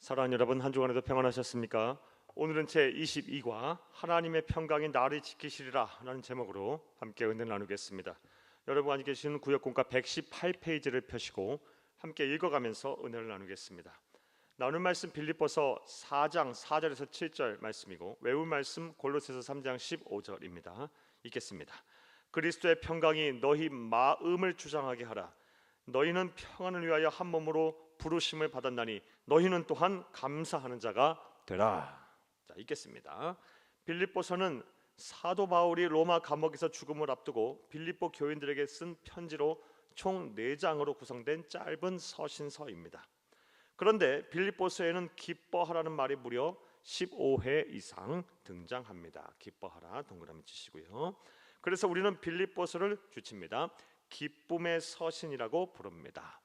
사랑하는 여러분, 한 주간에도 평안하셨습니까? 오늘은 제22과 하나님의 평강이 나를 지키시리라 라는 제목으로 함께 은혜를 나누겠습니다. 여러분 안에 계시는 구역공과 118페이지를 펴시고 함께 읽어가면서 은혜를 나누겠습니다. 나눌 말씀 빌립보서 4장 4절에서 7절 말씀이고 외울 말씀 골로새서 3장 15절입니다. 읽겠습니다. 그리스도의 평강이 너희 마음을 주장하게 하라. 너희는 평안을 위하여 한 몸으로 부르심을 받았나니 너희는 또한 감사하는 자가 되라. 자, 읽겠습니다. 빌립보서는 사도 바울이 로마 감옥에서 죽음을 앞두고 빌립보 교인들에게 쓴 편지로 총 4장으로 구성된 짧은 서신서입니다. 그런데 빌립보서에는 기뻐하라는 말이 무려 15회 이상 등장합니다. 기뻐하라 동그라미 치시고요. 그래서 우리는 빌립보서를 주칩니다. 기쁨의 서신이라고 부릅니다.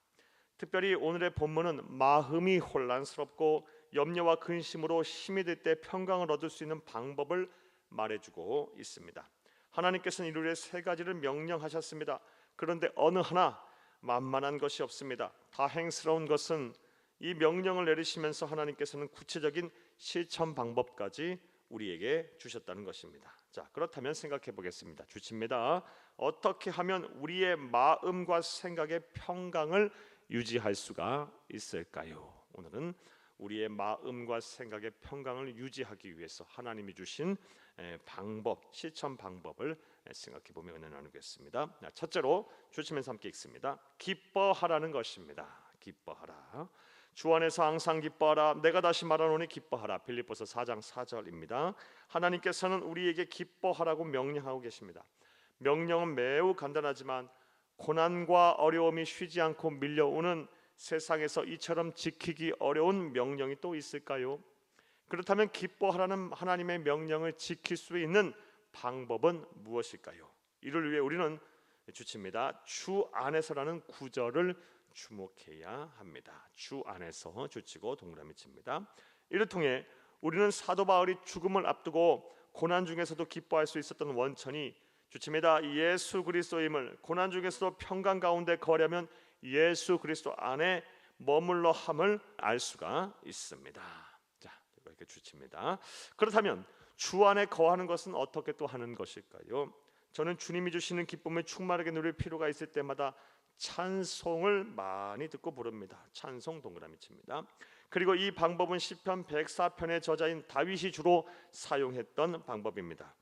특별히 오늘의 본문은 마음이 혼란스럽고 염려와 근심으로 힘이 들 때 평강을 얻을 수 있는 방법을 말해주고 있습니다. 하나님께서는 이루에 3가지를 명령하셨습니다. 그런데 어느 하나 만만한 것이 없습니다. 다행스러운 것은 이 명령을 내리시면서 하나님께서는 구체적인 실천 방법까지 우리에게 주셨다는 것입니다. 자, 그렇다면 생각해 보겠습니다. 주칩니다. 어떻게 하면 우리의 마음과 생각의 평강을 유지할 수가 있을까요? 오늘은 우리의 마음과 생각의 평강을 유지하기 위해서 하나님이 주신 방법, 실천 방법을 생각해 보며 은혜 나누겠습니다. 첫째로 주치면서 함께 읽습니다. 기뻐하라는 것입니다. 기뻐하라. 주 안에서 항상 기뻐하라. 내가 다시 말하노니 기뻐하라. 빌립보서 4장 4절입니다. 하나님께서는 우리에게 기뻐하라고 명령하고 계십니다. 명령은 매우 간단하지만 고난과 어려움이 쉬지 않고 밀려오는 세상에서 이처럼 지키기 어려운 명령이 또 있을까요? 그렇다면 기뻐하라는 하나님의 명령을 지킬 수 있는 방법은 무엇일까요? 이를 위해 우리는 주칩니다. 주 안에서라는 구절을 주목해야 합니다. 주 안에서 주치고 동그라미 칩니다. 이를 통해 우리는 사도 바울이 죽음을 앞두고 고난 중에서도 기뻐할 수 있었던 원천이 주칩니다. 예수 그리스도임을, 고난 중에서도 평강 가운데 거하려면 예수 그리스도 안에 머물러 함을 알 수가 있습니다. 자, 이렇게 주칩니다. 그렇다면 주 안에 거하는 것은 어떻게 또 하는 것일까요? 저는 주님이 주시는 기쁨을 충만하게 누릴 필요가 있을 때마다 찬송을 많이 듣고 부릅니다. 찬송 동그라미 칩니다. 그리고 이 방법은 시편 104편의 저자인 다윗이 주로 사용했던 방법입니다.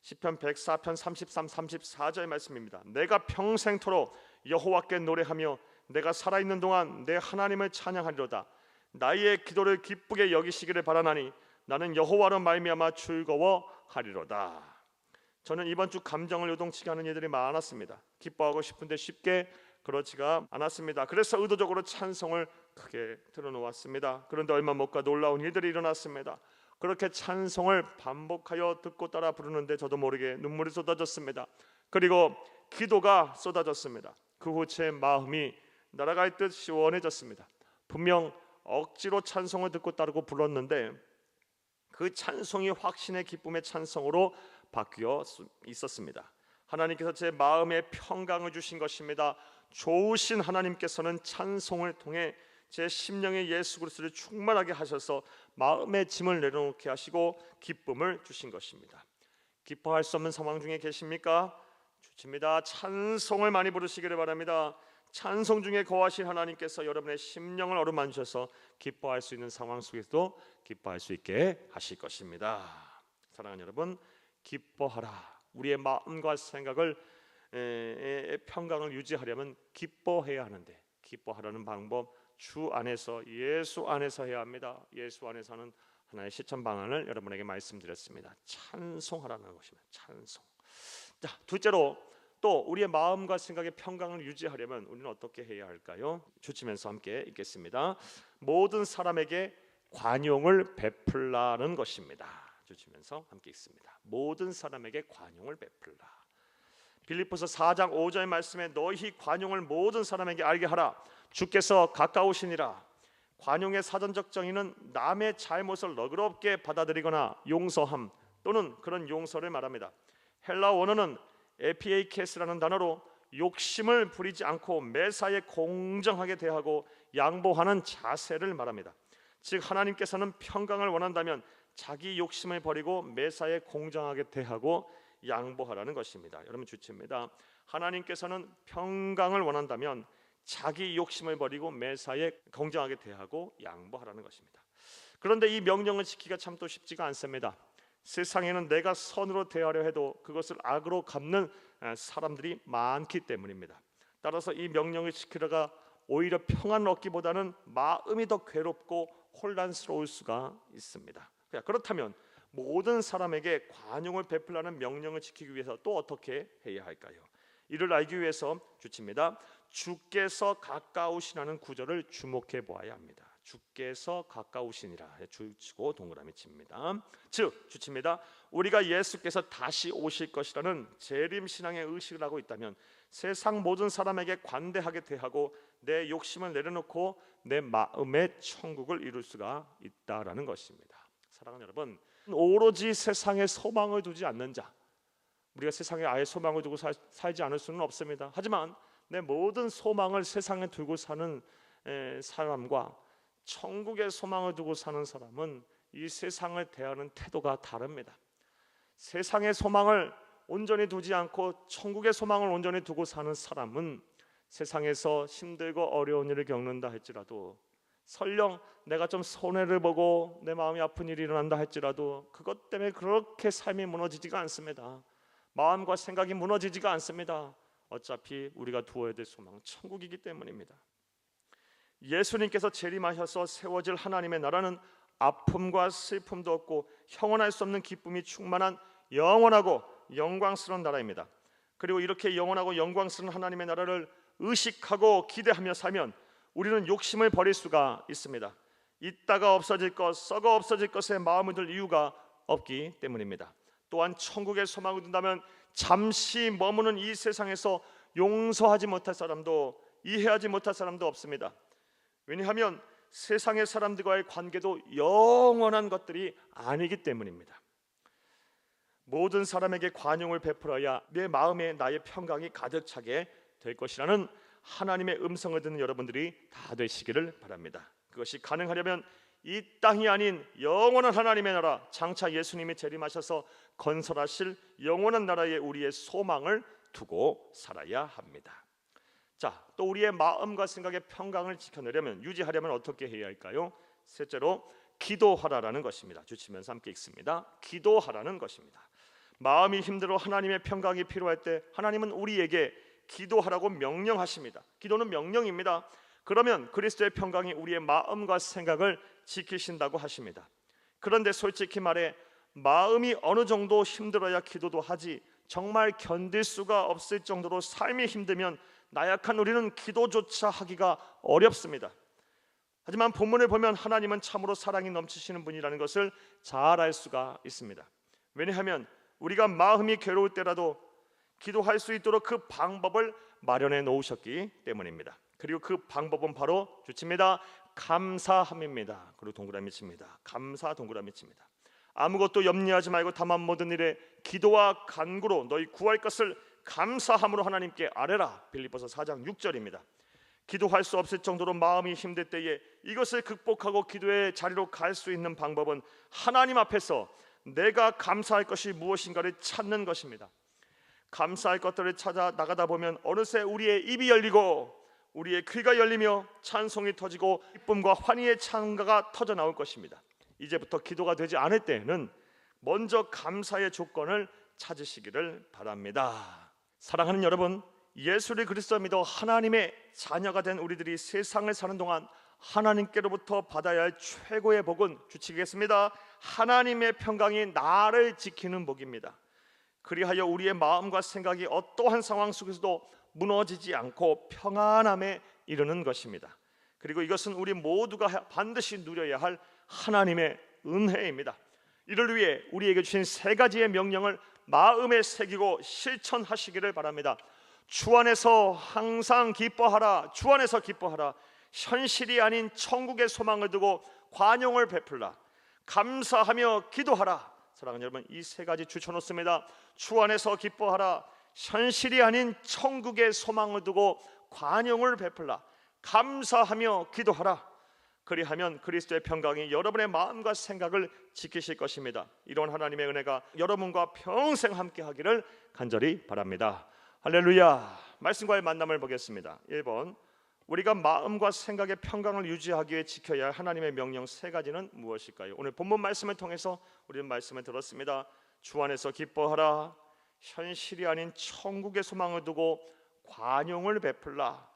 시편 104편 33, 34절 말씀입니다. 내가 평생토록 여호와께 노래하며 내가 살아있는 동안 내 하나님을 찬양하리로다. 나의 기도를 기쁘게 여기시기를 바라나니 나는 여호와로 말미암아 즐거워하리로다. 저는 이번 주 감정을 요동치게 하는 일들이 많았습니다. 기뻐하고 싶은데 쉽게 그렇지가 않았습니다. 그래서 의도적으로 찬송을 크게 틀어놓았습니다. 그런데 얼마 못 가 놀라운 일들이 일어났습니다. 그렇게 찬송을 반복하여 듣고 따라 부르는데 저도 모르게 눈물이 쏟아졌습니다. 그리고 기도가 쏟아졌습니다. 그 후 제 마음이 날아갈 듯 시원해졌습니다. 분명 억지로 찬송을 듣고 따르고 불렀는데 그 찬송이 확신의 기쁨의 찬송으로 바뀌어 있었습니다. 하나님께서 제 마음에 평강을 주신 것입니다. 좋으신 하나님께서는 찬송을 통해 제 심령에 예수 그리스도를 충만하게 하셔서 마음의 짐을 내려놓게 하시고 기쁨을 주신 것입니다. 기뻐할 수 없는 상황 중에 계십니까? 좋습니다. 찬송을 많이 부르시기를 바랍니다. 찬송 중에 거하신 하나님께서 여러분의 심령을 어루만지셔서 기뻐할 수 있는 상황 속에서도 기뻐할 수 있게 하실 것입니다. 사랑하는 여러분, 기뻐하라. 우리의 마음과 생각을 평강을 유지하려면 기뻐해야 하는데 기뻐하라는 방법 주 안에서 예수 안에서 해야 합니다. 예수 안에서 하는 하나의 실천 방안을 여러분에게 말씀드렸습니다. 찬송하라는 것입니다. 찬송. 자, 둘째로 또 우리의 마음과 생각의 평강을 유지하려면 우리는 어떻게 해야 할까요? 주치면서 함께 읽겠습니다. 모든 사람에게 관용을 베풀라는 것입니다. 주치면서 함께 읽습니다. 모든 사람에게 관용을 베풀라. 빌립보서 4장 5절 말씀에 너희 관용을 모든 사람에게 알게 하라. 주께서 가까우시니라. 관용의 사전적 정의는 남의 잘못을 너그럽게 받아들이거나 용서함 또는 그런 용서를 말합니다. 헬라 원어는 에피에이케스라는 단어로 욕심을 부리지 않고 매사에 공정하게 대하고 양보하는 자세를 말합니다. 즉 하나님께서는 평강을 원한다면 자기 욕심을 버리고 매사에 공정하게 대하고 양보하라는 것입니다. 여러분 주치입니다. 하나님께서는 평강을 원한다면 자기 욕심을 버리고 매사에 공정하게 대하고 양보하라는 것입니다. 그런데 이 명령을 지키기가 참 또 쉽지가 않습니다. 세상에는 내가 선으로 대하려 해도 그것을 악으로 갚는 사람들이 많기 때문입니다. 따라서 이 명령을 지키다가 오히려 평안을 얻기보다는 마음이 더 괴롭고 혼란스러울 수가 있습니다. 그렇다면 모든 사람에게 관용을 베풀라는 명령을 지키기 위해서 또 어떻게 해야 할까요? 이를 알기 위해서 주치입니다. 주께서 가까우시라는 구절을 주목해 보아야 합니다. 주께서 가까우시니라. 주치고 동그라미 칩니다. 즉 주치입니다. 우리가 예수께서 다시 오실 것이라는 재림신앙의 의식을 하고 있다면 세상 모든 사람에게 관대하게 대하고 내 욕심을 내려놓고 내 마음의 천국을 이룰 수가 있다라는 것입니다. 사랑하는 여러분, 오로지 세상에 소망을 두지 않는 자, 우리가 세상에 아예 소망을 두고 살지 않을 수는 없습니다. 하지만 내 모든 소망을 세상에 두고 사는 사람과 천국의 소망을 두고 사는 사람은 이 세상을 대하는 태도가 다릅니다. 세상의 소망을 온전히 두지 않고 천국의 소망을 온전히 두고 사는 사람은 세상에서 힘들고 어려운 일을 겪는다 할지라도, 설령 내가 좀 손해를 보고 내 마음이 아픈 일이 일어난다 할지라도 그것 때문에 그렇게 삶이 무너지지가 않습니다. 마음과 생각이 무너지지가 않습니다. 어차피 우리가 두어야 될 소망은 천국이기 때문입니다. 예수님께서 재림하셔서 세워질 하나님의 나라는 아픔과 슬픔도 없고 형언할 수 없는 기쁨이 충만한 영원하고 영광스러운 나라입니다. 그리고 이렇게 영원하고 영광스러운 하나님의 나라를 의식하고 기대하며 살면 우리는 욕심을 버릴 수가 있습니다. 있다가 없어질 것, 썩어 없어질 것에 마음을 둘 이유가 없기 때문입니다. 또한 천국의 소망을 둔다면 잠시 머무는 이 세상에서 용서하지 못할 사람도 이해하지 못할 사람도 없습니다. 왜냐하면 세상의 사람들과의 관계도 영원한 것들이 아니기 때문입니다. 모든 사람에게 관용을 베풀어야 내 마음에 나의 평강이 가득 차게 될 것이라는 하나님의 음성을 듣는 여러분들이 다 되시기를 바랍니다. 그것이 가능하려면 이 땅이 아닌 영원한 하나님의 나라, 장차 예수님이 재림하셔서 건설하실 영원한 나라에 우리의 소망을 두고 살아야 합니다. 자, 또 우리의 마음과 생각의 평강을 지켜내려면, 유지하려면 어떻게 해야 할까요? 셋째로 기도하라라는 것입니다. 주치면서 함께 읽습니다. 기도하라는 것입니다. 마음이 힘들어 하나님의 평강이 필요할 때 하나님은 우리에게 기도하라고 명령하십니다. 기도는 명령입니다. 그러면 그리스도의 평강이 우리의 마음과 생각을 지키신다고 하십니다. 그런데 솔직히 말해 마음이 어느 정도 힘들어야 기도도 하지, 정말 견딜 수가 없을 정도로 삶이 힘들면 나약한 우리는 기도조차 하기가 어렵습니다. 하지만 본문을 보면 하나님은 참으로 사랑이 넘치시는 분이라는 것을 잘 알 수가 있습니다. 왜냐하면 우리가 마음이 괴로울 때라도 기도할 수 있도록 그 방법을 마련해 놓으셨기 때문입니다. 그리고 그 방법은 바로 주칩니다. 감사함입니다. 그리고 동그라미 칩니다. 감사 동그라미 칩니다. 아무것도 염려하지 말고 다만 모든 일에 기도와 간구로 너희 구할 것을 감사함으로 하나님께 아뢰라. 빌립보서 4장 6절입니다. 기도할 수 없을 정도로 마음이 힘들 때에 이것을 극복하고 기도의 자리로 갈 수 있는 방법은 하나님 앞에서 내가 감사할 것이 무엇인가를 찾는 것입니다. 감사할 것들을 찾아 나가다 보면 어느새 우리의 입이 열리고 우리의 귀가 열리며 찬송이 터지고 기쁨과 환희의 창가가 터져 나올 것입니다. 이제부터 기도가 되지 않을 때에는 먼저 감사의 조건을 찾으시기를 바랍니다. 사랑하는 여러분, 예수를 그리스도 믿어 하나님의 자녀가 된 우리들이 세상을 사는 동안 하나님께로부터 받아야 할 최고의 복은 주치겠습니다. 하나님의 평강이 나를 지키는 복입니다. 그리하여 우리의 마음과 생각이 어떠한 상황 속에서도 무너지지 않고 평안함에 이르는 것입니다. 그리고 이것은 우리 모두가 반드시 누려야 할 하나님의 은혜입니다. 이를 위해 우리에게 주신 세 가지의 명령을 마음에 새기고 실천하시기를 바랍니다. 주 안에서 항상 기뻐하라. 주 안에서 기뻐하라. 현실이 아닌 천국의 소망을 두고 관용을 베풀라. 감사하며 기도하라. 사랑하는 여러분, 이 세 가지 추천놓습니다. 주 안에서 기뻐하라. 현실이 아닌 천국의 소망을 두고 관용을 베풀라. 감사하며 기도하라. 그리하면 그리스도의 평강이 여러분의 마음과 생각을 지키실 것입니다. 이런 하나님의 은혜가 여러분과 평생 함께하기를 간절히 바랍니다. 할렐루야. 말씀과의 만남을 보겠습니다. 1번, 우리가 마음과 생각의 평강을 유지하기 위해 지켜야 할 하나님의 명령 세 가지는 무엇일까요? 오늘 본문 말씀을 통해서 우리는 말씀을 들었습니다. 주 안에서 기뻐하라, 현실이 아닌 천국의 소망을 두고 관용을 베풀라,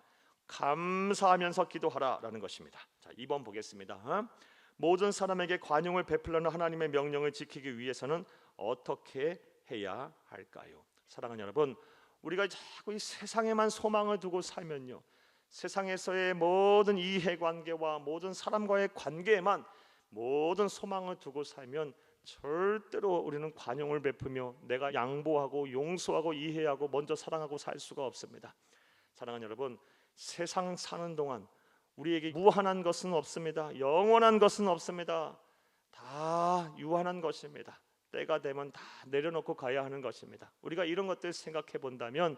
감사하면서 기도하라라는 것입니다. 자, 2번 보겠습니다. 모든 사람에게 관용을 베풀려는 하나님의 명령을 지키기 위해서는 어떻게 해야 할까요? 사랑하는 여러분, 우리가 자꾸 이 세상에만 소망을 두고 살면요, 세상에서의 모든 이해관계와 모든 사람과의 관계에만 모든 소망을 두고 살면 절대로 우리는 관용을 베푸며 내가 양보하고 용서하고 이해하고 먼저 사랑하고 살 수가 없습니다. 사랑하는 여러분, 세상 사는 동안 우리에게 무한한 것은 없습니다. 영원한 것은 없습니다. 다 유한한 것입니다. 때가 되면 다 내려놓고 가야 하는 것입니다. 우리가 이런 것들 생각해 본다면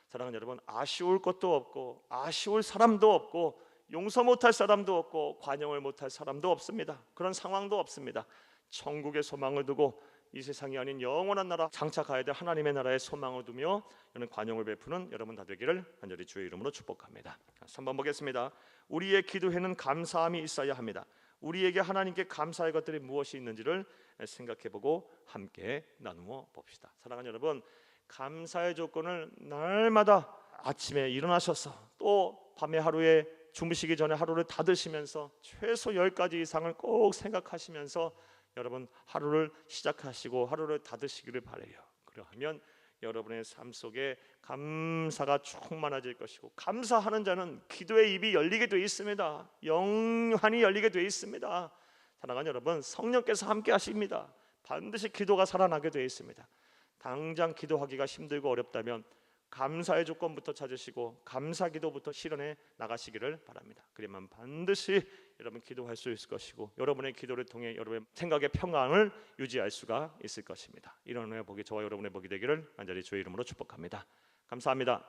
사랑하는 여러분, 아쉬울 것도 없고 아쉬울 사람도 없고 용서 못할 사람도 없고 관용을 못할 사람도 없습니다. 그런 상황도 없습니다. 천국의 소망을 두고 이 세상이 아닌 영원한 나라 장차 될 하나님의 나라에 소망을 두며 이런 관용을 베푸는 여러분 다 되기를 간절히 주의 이름으로 축복합니다. 3번 보겠습니다. 우리의 기도에는 감사함이 있어야 합니다. 우리에게 하나님께 감사할 것들이 무엇이 있는지를 생각해보고 함께 나누어 봅시다. 사랑하는 여러분, 감사의 조건을 날마다 아침에 일어나셔서 또 밤에 하루에 주무시기 전에 하루를 다 드시면서 최소 10가지 이상을 꼭 생각하시면서 여러분 하루를 시작하시고 하루를 다 드시기를 바라요. 그러하면 여러분의 삶 속에 감사가 충만해질 것이고, 감사하는 자는 기도의 입이 열리게 되어 있습니다. 영환이 열리게 되어 있습니다. 사랑하는 여러분, 성령께서 함께 하십니다. 반드시 기도가 살아나게 되어 있습니다. 당장 기도하기가 힘들고 어렵다면 감사의 조건부터 찾으시고 감사 기도부터 실현해 나가시기를 바랍니다. 그러면 반드시 여러분 기도할 수 있을 것이고 여러분의 기도를 통해 여러분의 생각의 평강을 유지할 수가 있을 것입니다. 이런 은혜 복이 저와 여러분의 복이 되기를 간절히 주의 이름으로 축복합니다. 감사합니다.